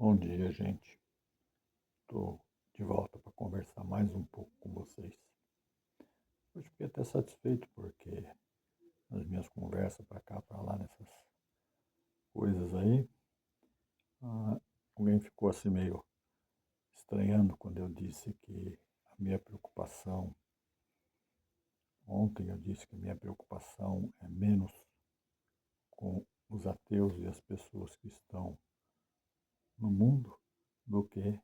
Bom dia, gente. Estou de volta para conversar mais um pouco com vocês. Hoje fiquei até satisfeito porque nas minhas conversas para cá, para lá, nessas coisas aí, ah, alguém ficou assim meio estranhando quando eu disse que a minha preocupação, ontem eu disse que a minha preocupação é menos com os ateus e as pessoas que estão no mundo do que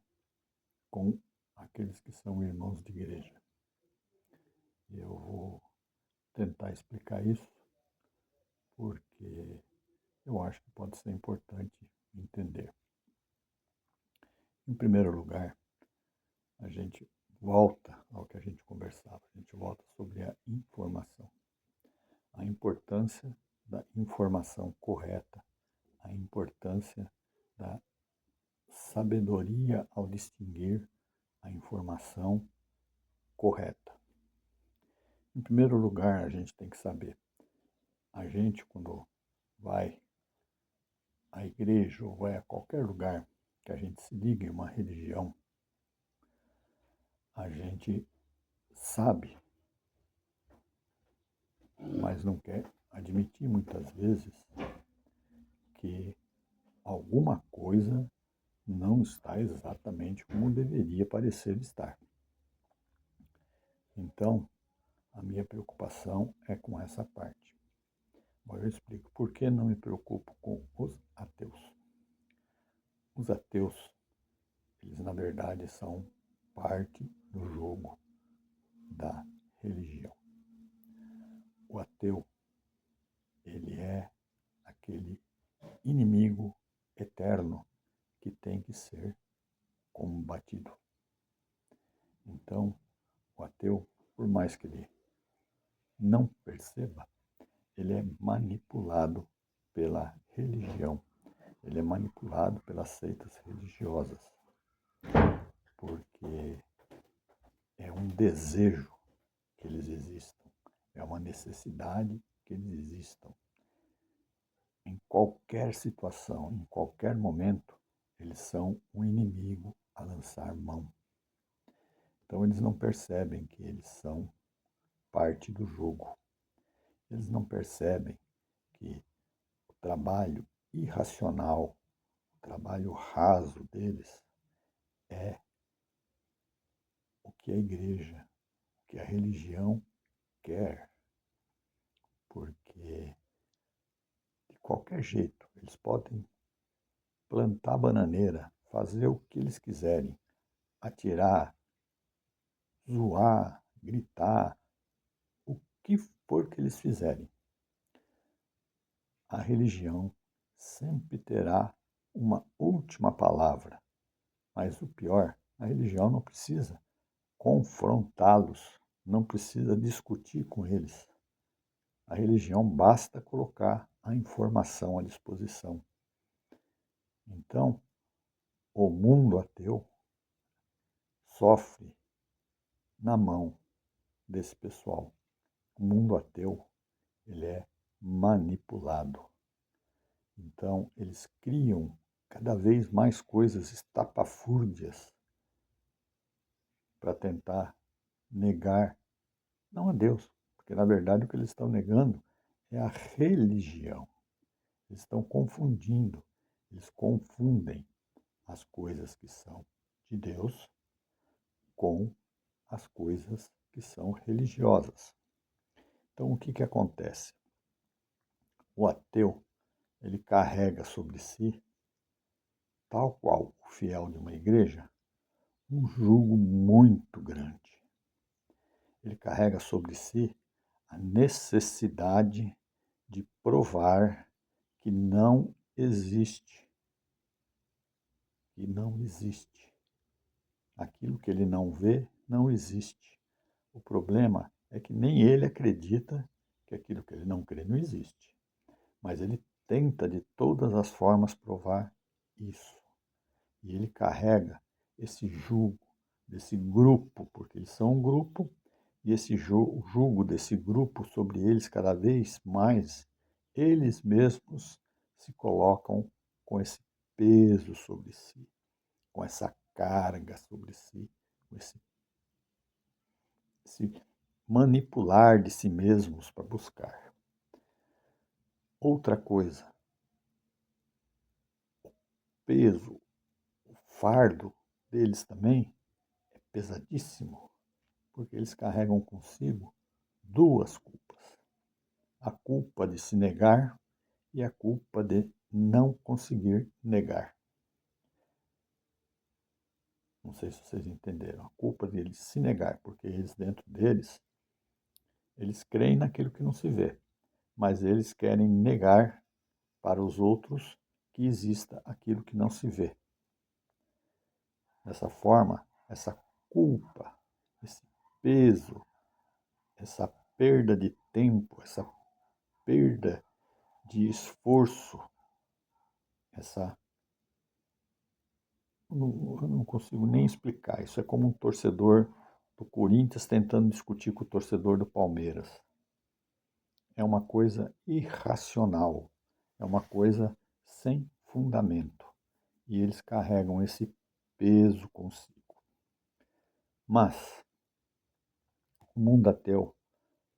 com aqueles que são irmãos de igreja. E eu vou tentar explicar isso porque eu acho que pode ser importante entender. Em primeiro lugar, a gente volta ao que a gente conversava, a gente volta sobre a informação, a importância da informação correta, a importância da sabedoria ao distinguir a informação correta. Em primeiro lugar, a gente tem que saber, a gente quando vai à igreja ou vai a qualquer lugar que a gente se liga em uma religião, a gente sabe, mas não quer admitir muitas vezes que alguma coisa não está exatamente como deveria parecer estar. Então, a minha preocupação é com essa parte. Agora eu explico por que não me preocupo com os ateus. Os ateus, eles na verdade são parte do jogo da religião. O ateu, ele é aquele inimigo eterno que tem que ser combatido. Então, o ateu, por mais que ele não perceba, ele é manipulado pela religião, ele é manipulado pelas seitas religiosas, porque é um desejo que eles existam, é uma necessidade que eles existam. Em qualquer situação, em qualquer momento, eles são um inimigo a lançar mão. Então eles não percebem que eles são parte do jogo. Eles não percebem que o trabalho irracional, o trabalho raso deles é o que a igreja, o que a religião quer. Porque de qualquer jeito eles podem plantar bananeira, fazer o que eles quiserem, atirar, zoar, gritar, o que for que eles fizerem. A religião sempre terá uma última palavra. Mas o pior, a religião não precisa confrontá-los, não precisa discutir com eles. A religião basta colocar a informação à disposição. Então, o mundo ateu sofre na mão desse pessoal. O mundo ateu, ele é manipulado. Então, eles criam cada vez mais coisas estapafúrdias para tentar negar, não a Deus, porque na verdade o que eles estão negando é a religião. Eles estão confundindo, eles confundem as coisas que são de Deus com as coisas que são religiosas. Então o que acontece? O ateu, ele carrega sobre si, tal qual o fiel de uma igreja, um jugo muito grande. Ele carrega sobre si a necessidade de provar que não existe. Que não existe. Aquilo que ele não vê, não existe. O problema é que nem ele acredita que aquilo que ele não crê não existe. Mas ele tenta de todas as formas provar isso. E ele carrega esse jugo desse grupo, porque eles são um grupo, e esse jugo desse grupo sobre eles cada vez mais, eles mesmos se colocam com esse peso sobre si, com essa carga sobre si, com esse manipular de si mesmos para buscar. Outra coisa, peso, o fardo deles também é pesadíssimo, porque eles carregam consigo duas culpas: a culpa de se negar e a culpa de não conseguir negar. Não sei se vocês entenderam. A culpa de eles se negar, porque eles, dentro deles, eles creem naquilo que não se vê, mas eles querem negar para os outros que exista aquilo que não se vê. Dessa forma, essa culpa, esse peso, essa perda de tempo, essa perda de esforço, essa. Eu não consigo nem explicar. Isso é como um torcedor do Corinthians tentando discutir com o torcedor do Palmeiras. É uma coisa irracional, é uma coisa sem fundamento. E eles carregam esse peso consigo. Mas o mundo ateu,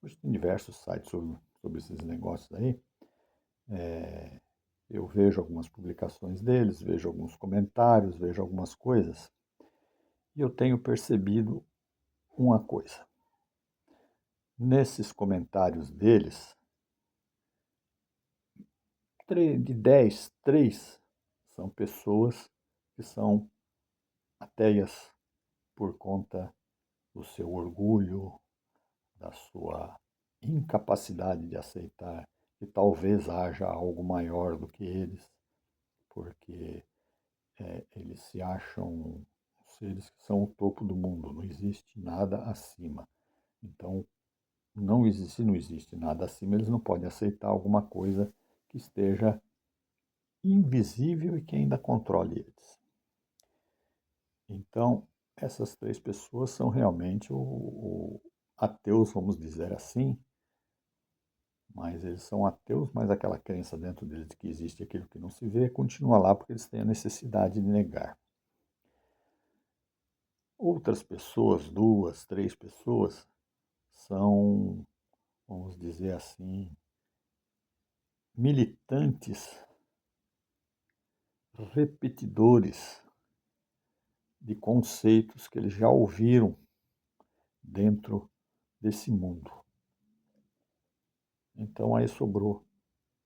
hoje tem diversos sites sobre esses negócios aí. Eu vejo algumas publicações deles, vejo alguns comentários, vejo algumas coisas, e eu tenho percebido uma coisa. Nesses comentários deles, de 10, 3 são pessoas que são ateias por conta do seu orgulho, da sua incapacidade de aceitar que talvez haja algo maior do que eles, porque eles se acham seres que são o topo do mundo, não existe nada acima. Então, se não existe nada acima, eles não podem aceitar alguma coisa que esteja invisível e que ainda controle eles. Então, essas 3 pessoas são realmente ateus, vamos dizer assim, mas eles são ateus, mas aquela crença dentro deles de que existe aquilo que não se vê continua lá porque eles têm a necessidade de negar. Outras pessoas, 2, 3 pessoas, são, vamos dizer assim, militantes, repetidores de conceitos que eles já ouviram dentro desse mundo. Então aí sobrou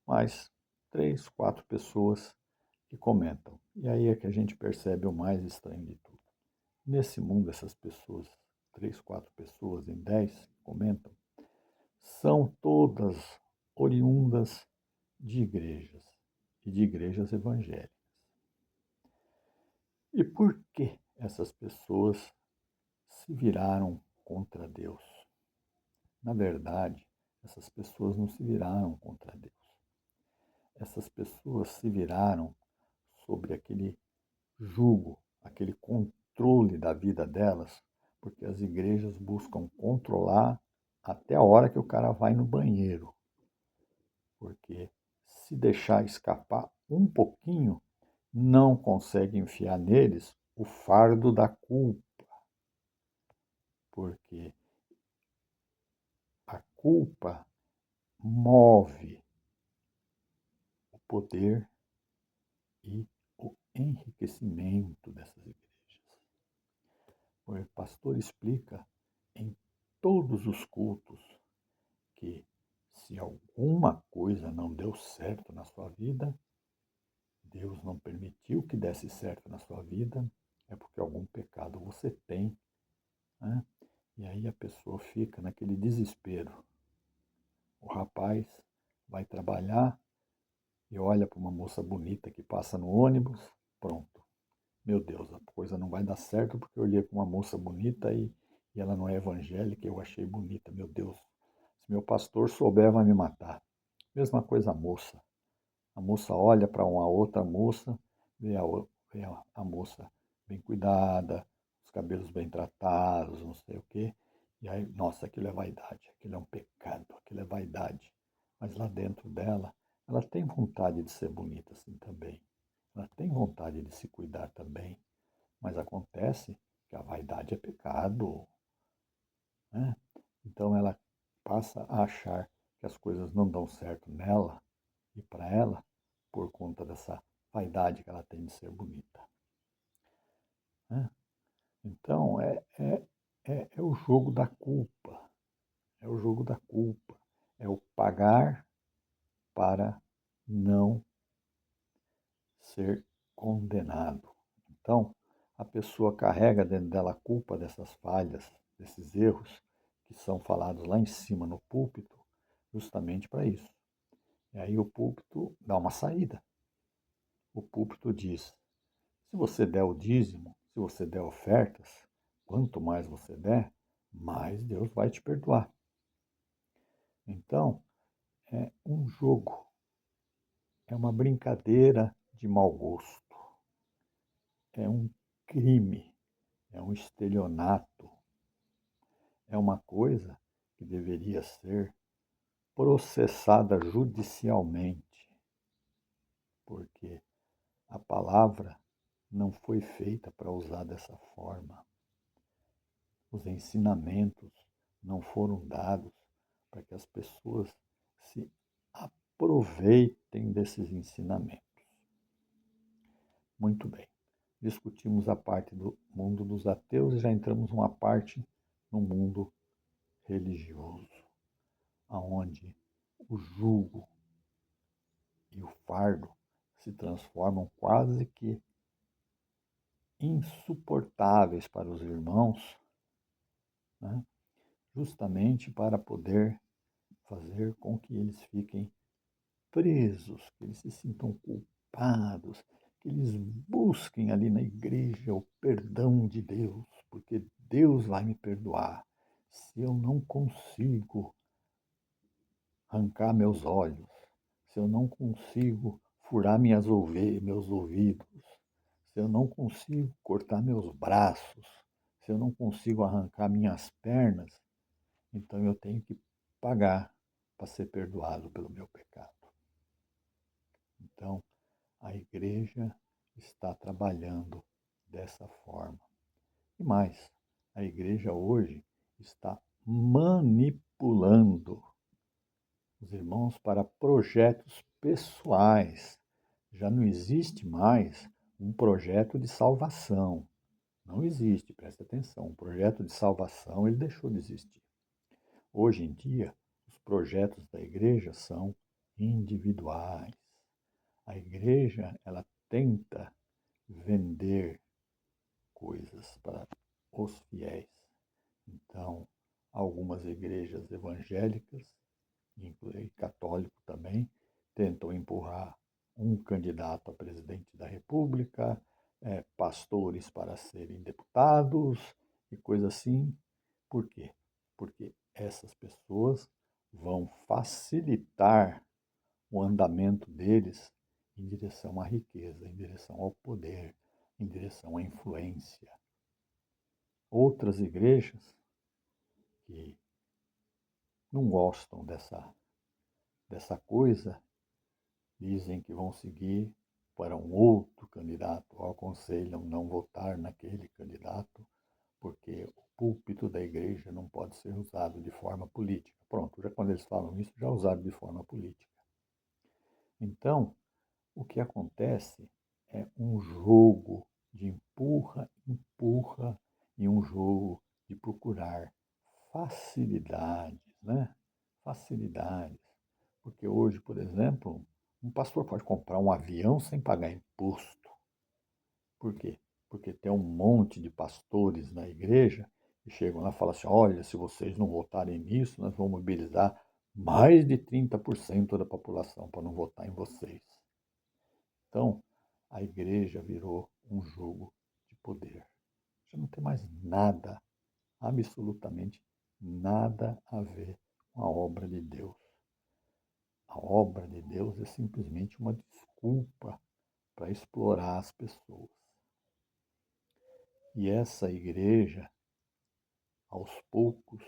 mais 3, 4 pessoas que comentam. E aí é que a gente percebe o mais estranho de tudo. Nesse mundo, essas pessoas, 3, 4 pessoas em 10 que comentam, são todas oriundas de igrejas e de igrejas evangélicas. E por que essas pessoas se viraram contra Deus? Na verdade, essas pessoas não se viraram contra Deus. Essas pessoas se viraram sobre aquele jugo, aquele controle da vida delas, porque as igrejas buscam controlar até a hora que o cara vai no banheiro. Porque se deixar escapar um pouquinho, não consegue enfiar neles o fardo da culpa. Porque a culpa move o poder e o enriquecimento dessas igrejas. O pastor explica em todos os cultos que se alguma coisa não deu certo na sua vida, Deus não permitiu que desse certo na sua vida, é porque algum pecado você tem, né? E aí a pessoa fica naquele desespero. O rapaz vai trabalhar e olha para uma moça bonita que passa no ônibus, pronto. Meu Deus, a coisa não vai dar certo porque eu olhei para uma moça bonita e ela não é evangélica, eu achei bonita. Meu Deus, se meu pastor souber, vai me matar. Mesma coisa a moça. A moça olha para uma outra moça, vê a moça bem cuidada, os cabelos bem tratados, não sei o quê. E aí, nossa, aquilo é vaidade, aquilo é um pecado, aquilo é vaidade. Mas lá dentro dela, ela tem vontade de ser bonita assim também. ela tem vontade de se cuidar também, mas acontece que a vaidade é pecado, né? Então ela passa a achar que as coisas não dão certo nela e para ela por conta dessa vaidade que ela tem de ser bonita, né? Então é o jogo da culpa, é o jogo da culpa, é o pagar para não ser condenado. Então, a pessoa carrega dentro dela a culpa dessas falhas, desses erros que são falados lá em cima no púlpito, justamente para isso. E aí o púlpito dá uma saída. O púlpito diz: se você der o dízimo, se você der ofertas, quanto mais você der, mais Deus vai te perdoar. Então, é um jogo, é uma brincadeira de mau gosto, é um crime, é um estelionato, é uma coisa que deveria ser processada judicialmente, porque a palavra não foi feita para usar dessa forma. Os ensinamentos não foram dados para que as pessoas se aproveitem desses ensinamentos. Muito bem. Discutimos a parte do mundo dos ateus e já entramos numa parte no mundo religioso, aonde o jugo e o fardo se transformam quase que insuportáveis para os irmãos, né? Justamente para poder fazer com que eles fiquem presos, que eles se sintam culpados, que eles busquem ali na igreja o perdão de Deus, porque Deus vai me perdoar. Se eu não consigo arrancar meus olhos, se eu não consigo furar meus ouvidos, se eu não consigo cortar meus braços, se eu não consigo arrancar minhas pernas, então eu tenho que pagar para ser perdoado pelo meu pecado. Então, a igreja está trabalhando dessa forma. E mais, a igreja hoje está manipulando os irmãos para projetos pessoais. Já não existe mais um projeto de salvação. Não existe, presta atenção. O projeto de salvação ele deixou de existir. Hoje em dia, os projetos da igreja são individuais. A igreja, ela tenta vender coisas para os fiéis. Então, algumas igrejas evangélicas, inclusive católico também, tentam empurrar um candidato a presidente da República, pastores para serem deputados e coisa assim. Por quê? Porque essas pessoas vão facilitar o andamento deles em direção à riqueza, em direção ao poder, em direção à influência. Outras igrejas que não gostam dessa coisa dizem que vão seguir para um outro candidato, ou aconselham não votar naquele candidato, porque o púlpito da igreja não pode ser usado de forma política. Pronto, já quando eles falam isso, já usaram de forma política. Então, o que acontece é um jogo de empurra, empurra e um jogo de procurar facilidades, né? Facilidades. Porque hoje, por exemplo, um pastor pode comprar um avião sem pagar imposto. Por quê? Porque tem um monte de pastores na igreja que chegam lá e falam assim: olha, se vocês não votarem nisso, nós vamos mobilizar mais de 30% da população para não votar em vocês. Então, a igreja virou um jogo de poder. Já não tem mais nada, absolutamente nada a ver com a obra de Deus. A obra de Deus é simplesmente uma desculpa para explorar as pessoas. E essa igreja, aos poucos,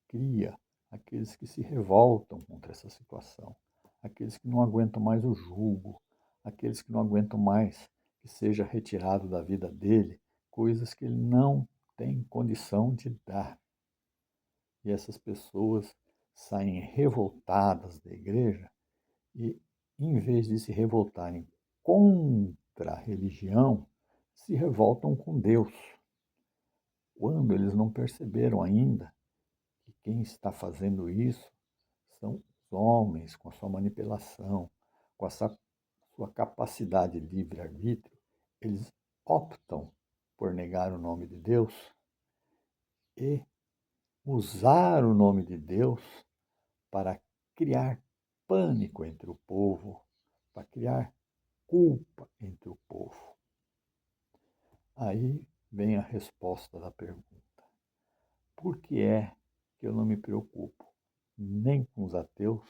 cria aqueles que se revoltam contra essa situação, aqueles que não aguentam mais o jugo, aqueles que não aguentam mais que seja retirado da vida dele coisas que ele não tem condição de dar. E essas pessoas saem revoltadas da igreja e, em vez de se revoltarem contra a religião, se revoltam com Deus, quando eles não perceberam ainda que quem está fazendo isso são os homens, com a sua manipulação, com essa sua capacidade de livre-arbítrio, eles optam por negar o nome de Deus e usar o nome de Deus para criar pânico entre o povo, para criar culpa entre o povo. Aí vem a resposta da pergunta: por que é que eu não me preocupo nem com os ateus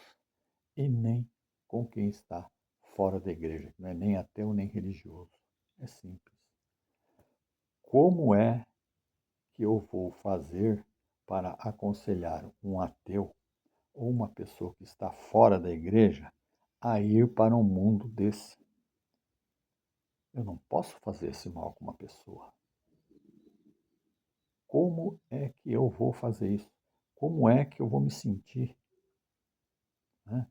e nem com quem está fora da igreja, que não é nem ateu nem religioso? É simples. Como é que eu vou fazer para aconselhar um ateu ou uma pessoa que está fora da igreja a ir para um mundo desse? Eu não posso fazer esse mal com uma pessoa. Como é que eu vou fazer isso? Como é que eu vou me sentir? Né?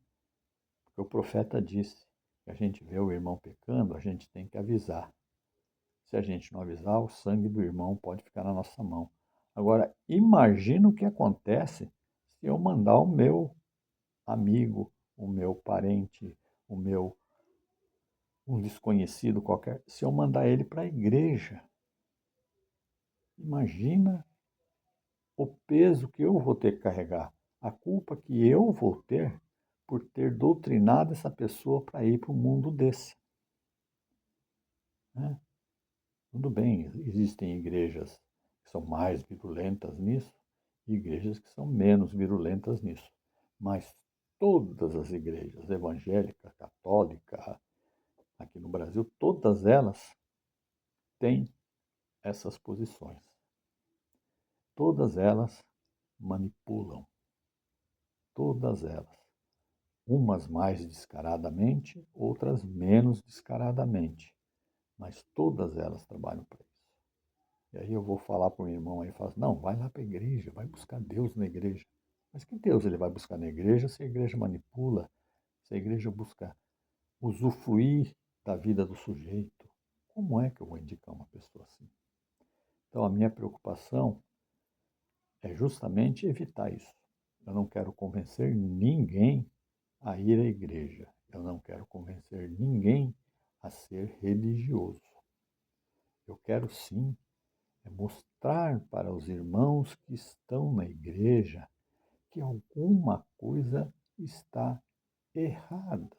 Porque o profeta disse que a gente vê o irmão pecando, a gente tem que avisar. Se a gente não avisar, o sangue do irmão pode ficar na nossa mão. Agora, imagina o que acontece se eu mandar o meu amigo, o meu parente, um desconhecido qualquer, se eu mandar ele para a igreja. Imagina o peso que eu vou ter que carregar, a culpa que eu vou ter por ter doutrinado essa pessoa para ir para um mundo desse. Né? Tudo bem, existem igrejas que são mais virulentas nisso e igrejas que são menos virulentas nisso. Mas todas as igrejas, evangélica, católica, aqui no Brasil, todas elas têm essas posições. Todas elas manipulam. Todas elas. Umas mais descaradamente, outras menos descaradamente. Mas todas elas trabalham para isso. E aí eu vou falar para um irmão aí e falo assim, não, vai lá para a igreja, vai buscar Deus na igreja. Mas que Deus ele vai buscar na igreja se a igreja manipula, se a igreja busca usufruir da vida do sujeito? Como é que eu vou indicar uma pessoa assim? Então a minha preocupação é justamente evitar isso. Eu não quero convencer ninguém a ir à igreja. Eu não quero convencer ninguém a ser religioso. Eu quero sim mostrar para os irmãos que estão na igreja que alguma coisa está errada.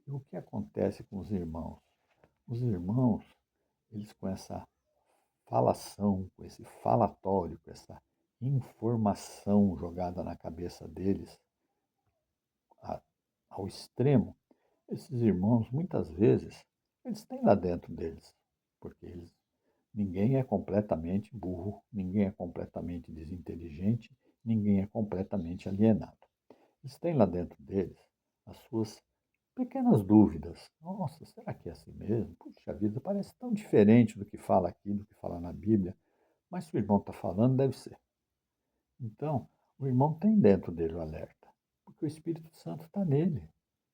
E o que acontece com os irmãos? Os irmãos, eles com essa falação, com esse falatório, com essa informação jogada na cabeça deles ao extremo, esses irmãos, muitas vezes, eles têm lá dentro deles, porque ninguém é completamente burro, ninguém é completamente desinteligente, ninguém é completamente alienado. Eles têm lá dentro deles as suas pequenas dúvidas. Nossa, será que é assim mesmo? Puxa vida, parece tão diferente do que fala aqui, do que fala na Bíblia. Mas se o irmão está falando, deve ser. Então, o irmão tem dentro dele o alerta, porque o Espírito Santo está nele.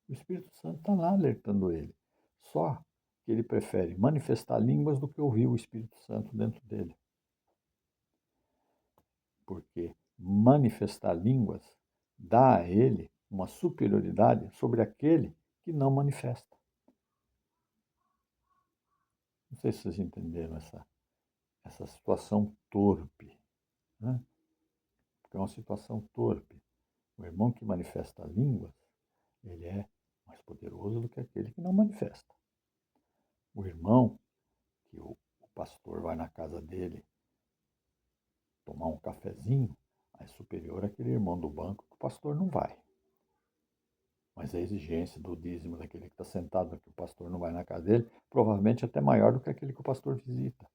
O Espírito Santo está lá alertando ele. Só que ele prefere manifestar línguas do que ouvir o Espírito Santo dentro dele. Porque manifestar línguas dá a ele uma superioridade sobre aquele que não manifesta. Não sei se vocês entenderam essa situação torpe, né? Porque é uma situação torpe. O irmão que manifesta línguas, ele é mais poderoso do que aquele que não manifesta. O irmão, que o pastor vai na casa dele tomar um cafezinho, é superior àquele irmão do banco que o pastor não vai. Mas a exigência do dízimo daquele que está sentado, que o pastor não vai na casa dele, provavelmente é até maior do que aquele que o pastor visita.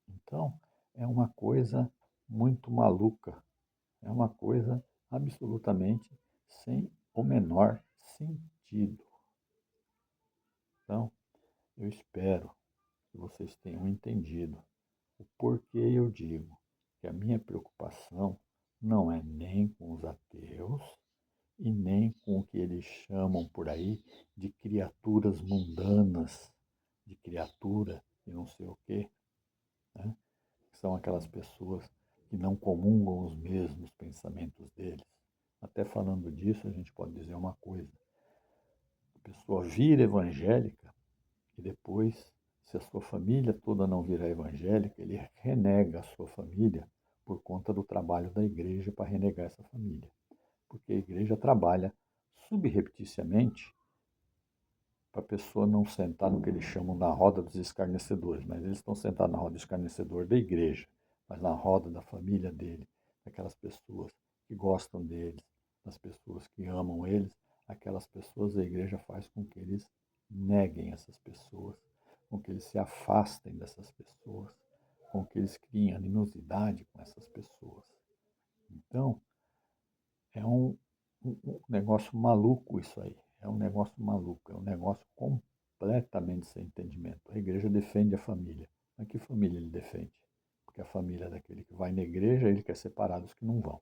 Então, é uma coisa muito maluca, é uma coisa absolutamente sem o menor sentido. Então, eu espero que vocês tenham entendido o porquê eu digo que a minha preocupação não é nem com os ateus e nem com o que eles chamam por aí de criaturas mundanas, de criatura e não sei o quê, né? Que são aquelas pessoas que não comungam os mesmos pensamentos deles. Até falando disso, a gente pode dizer uma coisa: a pessoa vira evangélica e depois, se a sua família toda não virar evangélica, ele renega a sua família por conta do trabalho da igreja para renegar essa família. Porque a igreja trabalha subrepticiamente para a pessoa não sentar no que eles chamam da roda dos escarnecedores, mas eles estão sentados na roda do escarnecedor da igreja, mas na roda da família dele, daquelas pessoas que gostam deles, das pessoas que amam eles, aquelas pessoas a igreja faz com que eles neguem essas pessoas, com que eles se afastem dessas pessoas, com que eles criem animosidade com essas pessoas. Então, é um negócio maluco isso aí. É um negócio maluco, é um negócio completamente sem entendimento. A igreja defende a família. Mas que família ele defende? Porque a família é daquele que vai na igreja, ele quer separar dos que não vão.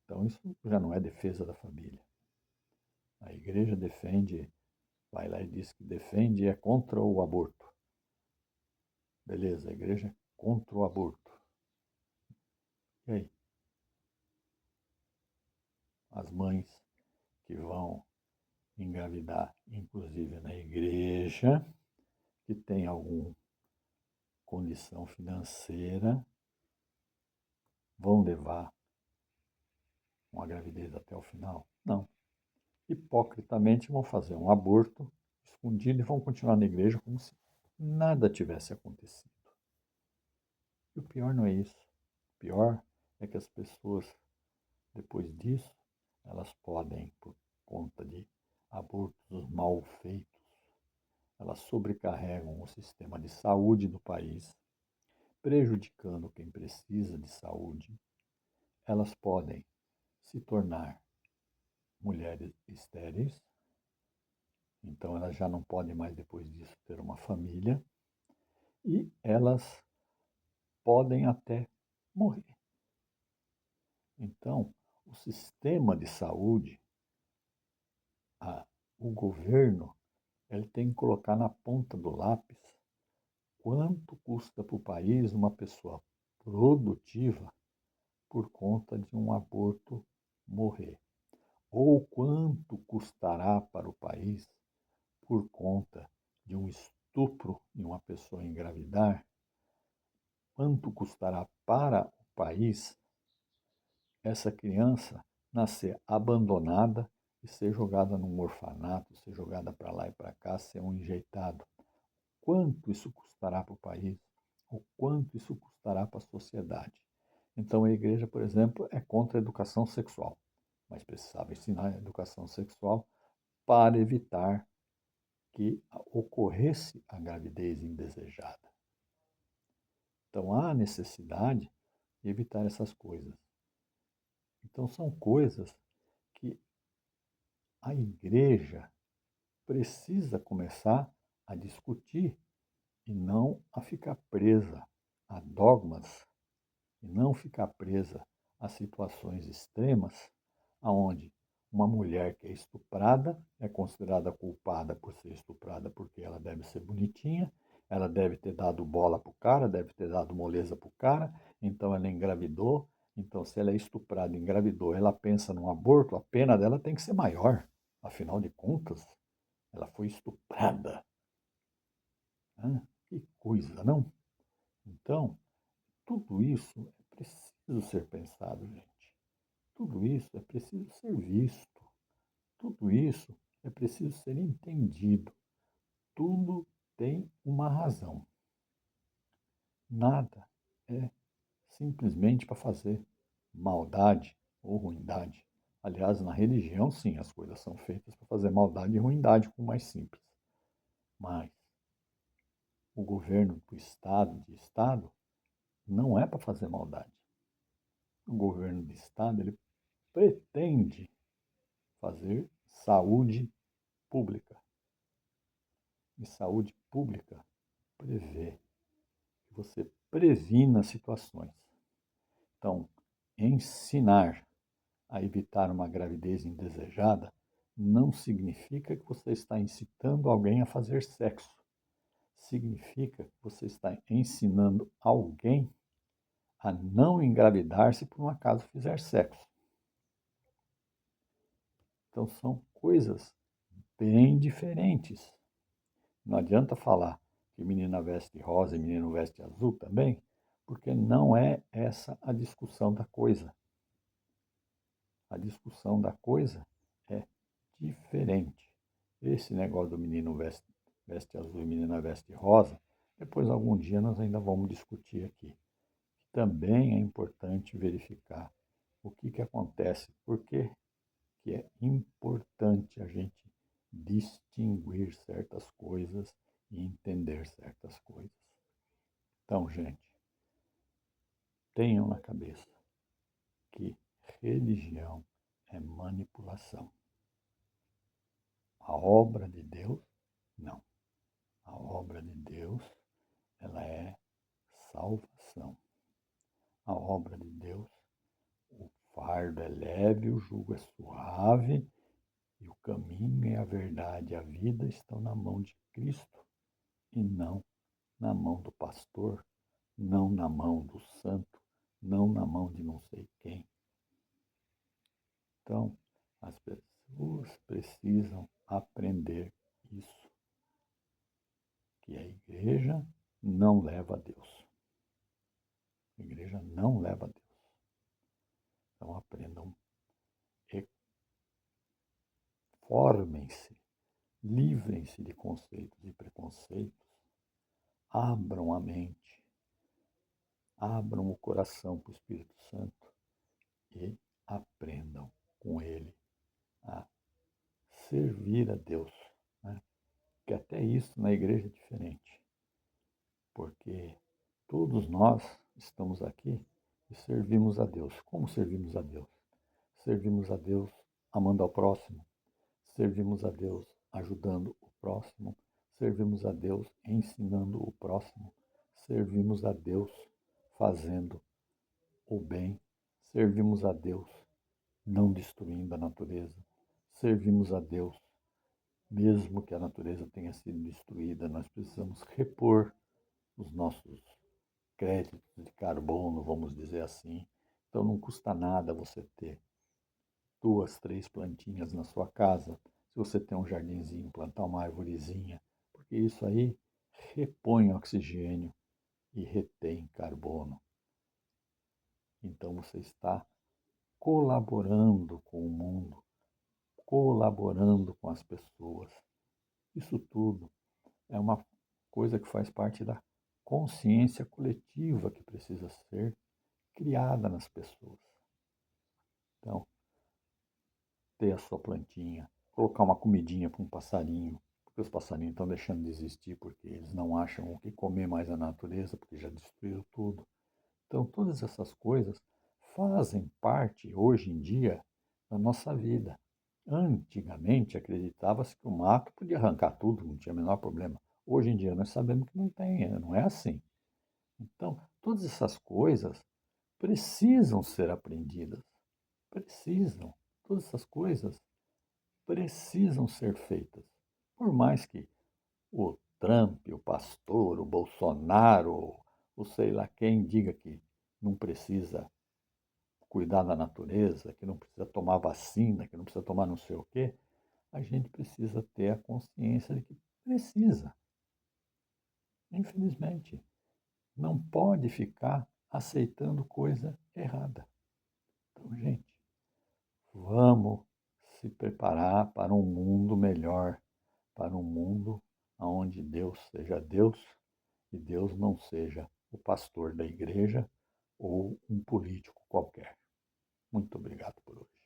Então isso já não é defesa da família. A igreja defende, vai lá e diz que defende e é contra o aborto. Beleza, a igreja é contra o aborto. E aí? As mães que vão engravidar, inclusive na igreja, que tem alguma condição financeira, vão levar uma gravidez até o final? Não. Hipocritamente vão fazer um aborto escondido e vão continuar na igreja como se nada tivesse acontecido. E o pior não é isso. O pior é que as pessoas, depois disso, elas podem, por conta de abortos mal feitos, elas sobrecarregam o sistema de saúde do país, prejudicando quem precisa de saúde. Elas podem se tornar mulheres estéreis, então elas já não podem mais depois disso ter uma família, e elas podem até morrer. Então, o sistema de saúde, o governo, ele tem que colocar na ponta do lápis quanto custa para o país uma pessoa produtiva por conta de um aborto morrer, ou quanto custará para o país por conta de um estupro em uma pessoa engravidar, quanto custará para o país essa criança nascer abandonada e ser jogada num orfanato, ser jogada para lá e para cá, ser um enjeitado. Quanto isso custará para o país? O quanto isso custará para a sociedade? Então a igreja, por exemplo, é contra a educação sexual, mas precisava ensinar a educação sexual para evitar que ocorresse a gravidez indesejada. Então há necessidade de evitar essas coisas. Então são coisas que a igreja precisa começar a discutir e não a ficar presa a dogmas e não ficar presa a situações extremas aonde uma mulher que é estuprada é considerada culpada por ser estuprada porque ela deve ser bonitinha, ela deve ter dado bola para o cara, deve ter dado moleza para o cara, então ela engravidou. Então, se ela é estuprada e engravidou, ela pensa num aborto, a pena dela tem que ser maior. Afinal de contas, ela foi estuprada. Que coisa, não? Então, tudo isso é preciso ser pensado, gente. Tudo isso é preciso ser visto. Tudo isso é preciso ser entendido. Tudo tem uma razão. Nada é simplesmente para fazer maldade ou ruindade. Aliás, na religião, sim, as coisas são feitas para fazer maldade e ruindade com o mais simples. Mas o governo do Estado, de Estado, não é para fazer maldade. O governo de Estado, ele pretende fazer, saúde pública. E saúde pública prevê que você previna situações. Então, ensinar a evitar uma gravidez indesejada não significa que você está incitando alguém a fazer sexo. Significa que você está ensinando alguém a não engravidar se por um acaso fizer sexo. Então são coisas bem diferentes. Não adianta falar que menina veste rosa e menino veste azul também, porque não é essa a discussão da coisa. A discussão da coisa é diferente. Esse negócio do menino veste azul e menina veste rosa, depois algum dia nós ainda vamos discutir aqui. Também é importante verificar o que acontece, por que é importante a gente distinguir certas coisas e entender certas coisas. Então, gente, tenham na cabeça que religião é manipulação. A obra de Deus, não. A obra de Deus, ela é salvação. A obra de Deus, o fardo é leve, o jugo é suave, e o caminho e a verdade e a vida estão na mão de Cristo e não na mão do pastor, não na mão do santo, não na mão de não sei quem. Então, as pessoas precisam aprender isso, que a igreja não leva a Deus. A igreja não leva a Deus. Então, aprendam, formem-se, livrem-se de conceitos e preconceitos, abram a mente, abram o coração para o Espírito Santo e aprendam com ele a servir a Deus. Né? Que até isso na igreja é diferente, porque todos nós estamos aqui e servimos a Deus. Como servimos a Deus? Servimos a Deus amando ao próximo, servimos a Deus ajudando o próximo, servimos a Deus ensinando o próximo, servimos a Deus fazendo o bem, servimos a Deus não destruindo a natureza, servimos a Deus mesmo que a natureza tenha sido destruída, nós precisamos repor os nossos créditos de carbono, vamos dizer assim. Então não custa nada você ter 2, 3 plantinhas na sua casa, se você tem um jardinzinho, plantar uma arvorezinha, porque isso aí repõe oxigênio e retém carbono. Então você está colaborando com o mundo, colaborando com as pessoas. Isso tudo é uma coisa que faz parte da consciência coletiva que precisa ser criada nas pessoas. Então, ter a sua plantinha, colocar uma comidinha para um passarinho, porque os passarinhos estão deixando de existir porque eles não acham o que comer mais na natureza, porque já destruíram tudo. Então, todas essas coisas fazem parte, hoje em dia, da nossa vida. Antigamente, acreditava-se que o mato podia arrancar tudo, não tinha o menor problema. Hoje em dia, nós sabemos que não tem, não é assim. Então, todas essas coisas precisam ser aprendidas. Precisam. Todas essas coisas precisam ser feitas. Por mais que o Trump, o pastor, o Bolsonaro, o sei lá quem diga que não precisa cuidar da natureza, que não precisa tomar vacina, que não precisa tomar não sei o quê, a gente precisa ter a consciência de que precisa. Infelizmente, não pode ficar aceitando coisa errada. Então, gente, vamos se preparar para um mundo melhor, para um mundo onde Deus seja Deus e Deus não seja o pastor da igreja ou um político qualquer. Muito obrigado por hoje.